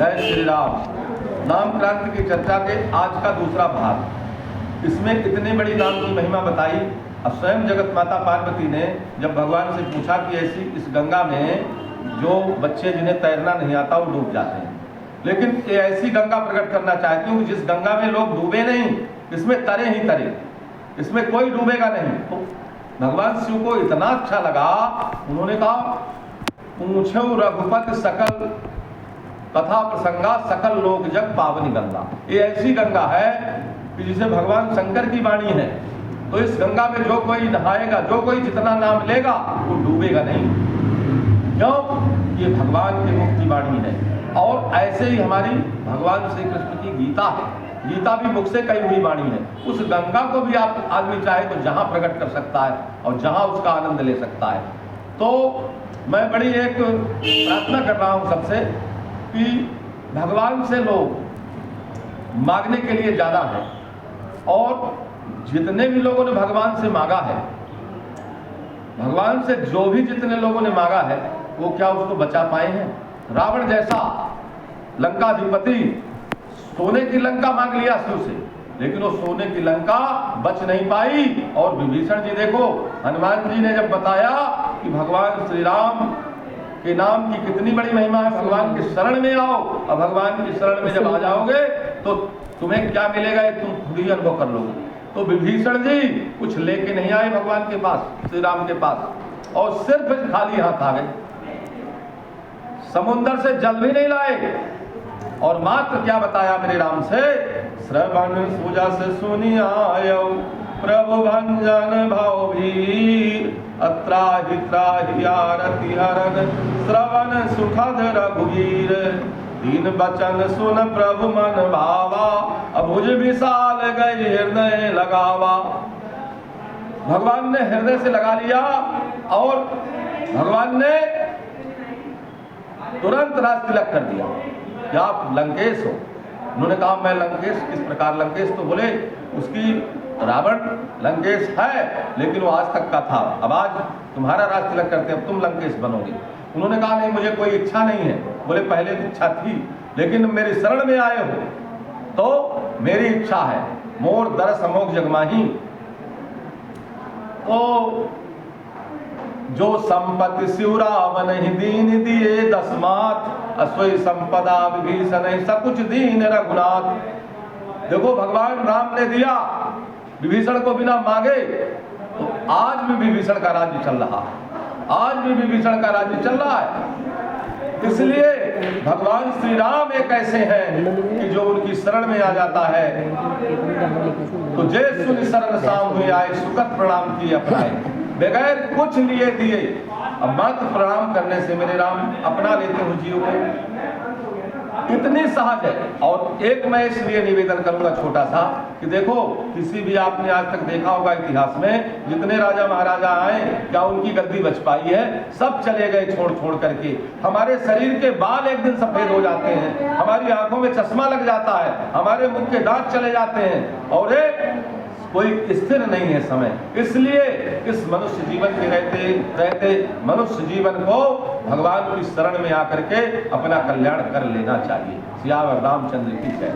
जय श्री राम। नाम क्रांति की चर्चा के आज का दूसरा भाग। इसमें इतनी बड़ी नाम की महिमा बताई। अब स्वयं जगत माता पार्वती ने जब भगवान से पूछा कि ऐसी इस गंगा में जो बच्चे जिन्हें तैरना नहीं आता वो डूब जाते हैं, लेकिन ये ऐसी गंगा प्रकट करना चाहती हूँ जिस गंगा में लोग डूबे नहीं, इसमें तरे ही तरे, इसमें कोई डूबेगा नहीं। तो भगवान शिव को इतना अच्छा लगा, उन्होंने कहा पूछो रघुपति सकल कथा प्रसंगा सकल लोक जग पावनी गंगा। ये ऐसी गंगा है कि जिसे भगवान शंकर की वाणी है। तो इस गंगा में जो कोई नहाएगा, जो कोई जितना नाम लेगा वो डूबेगा नहीं। क्यों? ये भगवान के मुख की वाणी है। और ऐसे ही हमारी भगवान श्री कृष्ण की गीता है। गीता भी मुख से कही हुई वाणी है। उस गंगा को भी आप आदमी चाहे तो जहां प्रकट कर सकता है और जहां उसका आनंद ले सकता है। तो मैं बड़ी एक प्रार्थना कर रहा हूं सबसे कि भगवान से लोग मांगने के लिए ज्यादा है, और जितने भी लोगों ने भगवान से मांगा है, भगवान से जो भी जितने लोगों ने मांगा है वो क्या उसको बचा पाए हैं? रावण जैसा लंकाधिपति सोने की लंका मांग लिया शिव से, लेकिन वो सोने की लंका बच नहीं पाई। और विभीषण जी देखो, हनुमान जी ने जब बताया कि भगवान श्री राम के नाम की कितनी बड़ी महिमा है, भगवान की शरण में आओ, और भगवान की शरण में जब आ जाओगे तो तुम्हें क्या मिलेगा ये तुम खुद ही अनुभव कर लोगे। तो विभीषण जी कुछ लेके नहीं आए भगवान के पास, श्री राम के पास, और सिर्फ खाली हाथ आ गए। समुद्र से जल भी नहीं लाए, और मात्र क्या बताया मेरे राम से, श्रवण सुजा से सुनी आयो प्रभु भंजन भाव भीर, अत्राहि त्राहि आरति हरन श्रवण सुखद रघुवीर, दीन बचन सुन प्रभु मन भावा, अभुज विशाल गई हृदय लगावा। भगवान ने हृदय से लगा लिया, और भगवान ने तुरंत राज तिलक कर दिया कि आप लंकेश हो। उन्होंने कहा मैं लंकेश, किस प्रकार लंकेश? तो बोले उसकी रावण लंकेश है, लेकिन वो आज तक का था, अब आज तुम्हारा राज तिलक करते, अब तुम लंकेश बनोगे। उन्होंने कहा नहीं, मुझे कोई इच्छा नहीं है। बोले पहले तो इच्छा थी, लेकिन मेरी शरण में आए हो तो मेरी इच्छा है, मोर दरस अमोघ जगमाही। तो जो संपत्ति शिव रावण ही दीन दिए दसमात, असोई संपदा विभीषण सकुच दीन रघुनाथ। देखो भगवान राम ने दिया विभीषण को बिना मांगे, तो आज भी विभीषण का राज्य चल रहा है, आज भी विभीषण का राज्य चल रहा है। इसलिए भगवान श्री राम एक ऐसे हैं कि जो उनकी शरण में आ जाता है तो जय सुन शरण साम हुए आए, सुखद प्रणाम किए अपनाए, बगैर कुछ लिए दिए। अब मात्र प्रणाम करने से मेरे राम अपना लेते हो जीव को, इतनी सहज है। और एक मैं इसलिए निवेदन करूंगा छोटा सा कि देखो, किसी भी आपने आज तक देखा होगा इतिहास में जितने राजा महाराजा आए, क्या उनकी गद्दी बच पाई है? सब चले गए छोड़ छोड़ करके। हमारे शरीर के बाल एक दिन सफेद हो जाते हैं, हमारी आंखों में चश्मा लग जाता है, हमारे मुख के दांत चले जाते हैं, और कोई स्थिर नहीं है समय। इसलिए इस मनुष्य जीवन के रहते रहते मनुष्य जीवन को भगवान की शरण में आकर के अपना कल्याण कर लेना चाहिए। सियावर रामचंद्र की जय।